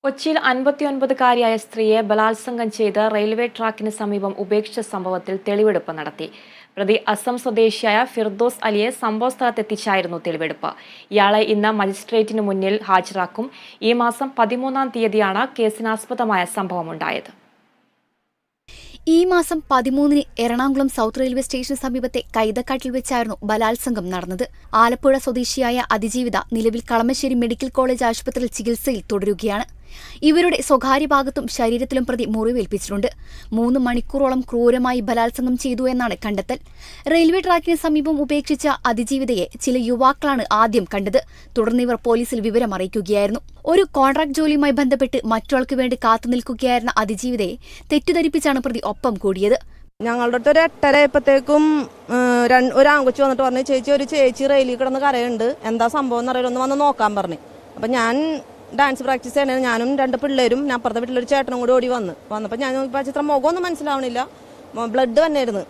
കൊച്ചിയിൽ 59-കാരിയായ സ്ത്രീയെ ബലാത്സംഗം ചെയ്ത് റെയിൽവേ ട്രാക്കിന് സമീപം ഉപേക്ഷിച്ച സംഭവത്തിൽ തെളിവെടുപ്പ് നടത്തി. പ്രതി അസം സ്വദേശിയായ ഫിർദോസ് അലിയെ സംഭവസ്ഥലത്തെത്തിച്ചായിരുന്നു തെളിവെടുപ്പ്. ഇയാളെ ഇന്ന് മജിസ്ട്രേറ്റിന് മുന്നിൽ ഹാജരാക്കും. ഈ മാസം 13-ാം തീയതിയാണ് കേസിനാസ്പദമായ സംഭവമുണ്ടായത്. ഈ മാസം 13-ന് എറണാകുളം സൗത്ത് റെയിൽവേ സ്റ്റേഷന് സമീപത്തെ കൈതക്കാട്ടിൽ വെച്ചായിരുന്നു ബലാത്സംഗം നടന്നത്. ആലപ്പുഴ സ്വദേശിയായ അതിജീവിത നിലവിൽ കളമശ്ശേരി മെഡിക്കൽ കോളേജ് ആശുപത്രിയിൽ ചികിത്സയിൽ തുടരുകയാണ്. ഇവരുടെ സ്വകാര്യ ഭാഗത്തും ശരീരത്തിലും പ്രതി മുറിവേൽപ്പിച്ചിട്ടുണ്ട്. 3 മണിക്കൂറോളം ക്രൂരമായി ബലാത്സംഗം ചെയ്തു എന്നാണ് കണ്ടെത്തൽ. റെയിൽവേ ട്രാക്കിന് സമീപം ഉപേക്ഷിച്ച അതിജീവിതയെ ചില യുവാക്കളാണ് ആദ്യം കണ്ടത്. തുടർന്ന് ഇവർ പോലീസിൽ വിവരം അറിയിക്കുകയായിരുന്നു. ഒരു കോൺട്രാക്ട് ജോലിയുമായി ബന്ധപ്പെട്ട് മറ്റൊരാൾക്ക് വേണ്ടി കാത്തുനിൽക്കുകയായിരുന്ന അതിജീവിതയെ തെറ്റിദ്ധരിപ്പിച്ചാണ് പ്രതി ഒപ്പം കൂടിയത്. ഞങ്ങളുടെ അടുത്ത് ഒരു 8:30 ആയപ്പോഴത്തേക്കും ഒരു ആൺകൊച്ചു വന്നിട്ട് പറഞ്ഞു, ഒരു ചേച്ചി റെയിലിൽ കിടന്ന് കരയുണ്ട്, എന്താ സംഭവം എന്നറിയില്ല, ഒന്ന് വന്ന് നോക്കാൻ പറഞ്ഞു. അപ്പം ഞാൻ ഡാൻസ് പ്രാക്ടീസ് ചെയ്യണേ, ഞാനും 2 പിള്ളേരും ഞാൻ അപ്പുറത്തെ വീട്ടിലൊരു ചേട്ടനും കൂടി ഓടി വന്നപ്പോൾ ഞാൻ നോക്കിയപ്പോൾ ചിത്രം മുഖമൊന്നും മനസ്സിലാവണില്ല, ബ്ലഡ് വന്നായിരുന്നു.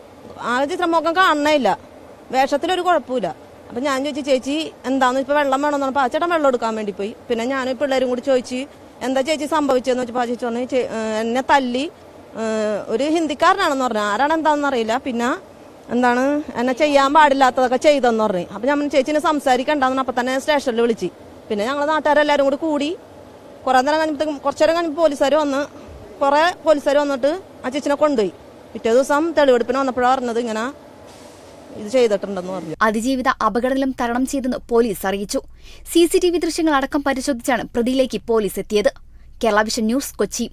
ആ ചിത്രം മുഖം കാണണേയില്ല, വേഷത്തിലൊരു കുഴപ്പമില്ല. അപ്പം ഞാൻ ചോദിച്ചു, ചേച്ചി എന്താണെന്ന് ഇപ്പോൾ വെള്ളം വേണമെന്ന് പറഞ്ഞപ്പോൾ ആ ചേട്ടൻ വെള്ളം എടുക്കാൻ വേണ്ടി പോയി. പിന്നെ ഞാനും പിള്ളേരും കൂടി ചോദിച്ചു, എന്താ ചേച്ചി സംഭവിച്ചതെന്ന് വെച്ചപ്പോൾ ആ ചേച്ചി പറഞ്ഞു, എന്നെ തല്ലി, ഒരു ഹിന്ദിക്കാരനാണെന്ന് പറഞ്ഞു, ആരാണ് എന്താണെന്ന് അറിയില്ല, പിന്നെ എന്താണ് എന്നെ ചെയ്യാൻ പാടില്ലാത്തതൊക്കെ ചെയ്തെന്ന് പറഞ്ഞു. അപ്പം ഞാൻ ചേച്ചിനെ സംസാരിക്കണ്ടെന്ന് അപ്പം തന്നെ സ്റ്റേഷനിൽ വിളിച്ച്. പിന്നെ ഞങ്ങൾ നാട്ടുകാരെല്ലാവരും കൂടി കുറേ നേരം കഴിഞ്ഞപ്പോഴത്തേക്കും കുറച്ചു നേരം കഴിഞ്ഞപ്പോൾ കുറേ പോലീസുകാർ വന്നിട്ട് ആ ചേച്ചിനെ കൊണ്ടുപോയി. പിറ്റേ ദിവസം തെളിവെടുപ്പിന് വന്നപ്പോഴാണ് പറഞ്ഞത് ഇങ്ങനെ ഇത് ചെയ്തിട്ടുണ്ടെന്ന് പറഞ്ഞു. അതിജീവിത അപകടനിലം തരണം ചെയ്തെന്ന് പോലീസ് അറിയിച്ചു. CCTV ദൃശ്യങ്ങൾ അടക്കം പരിശോധിച്ചാണ് പ്രതിയിലേക്ക് പോലീസ് എത്തിയത്. Kerala vision news, Kochi.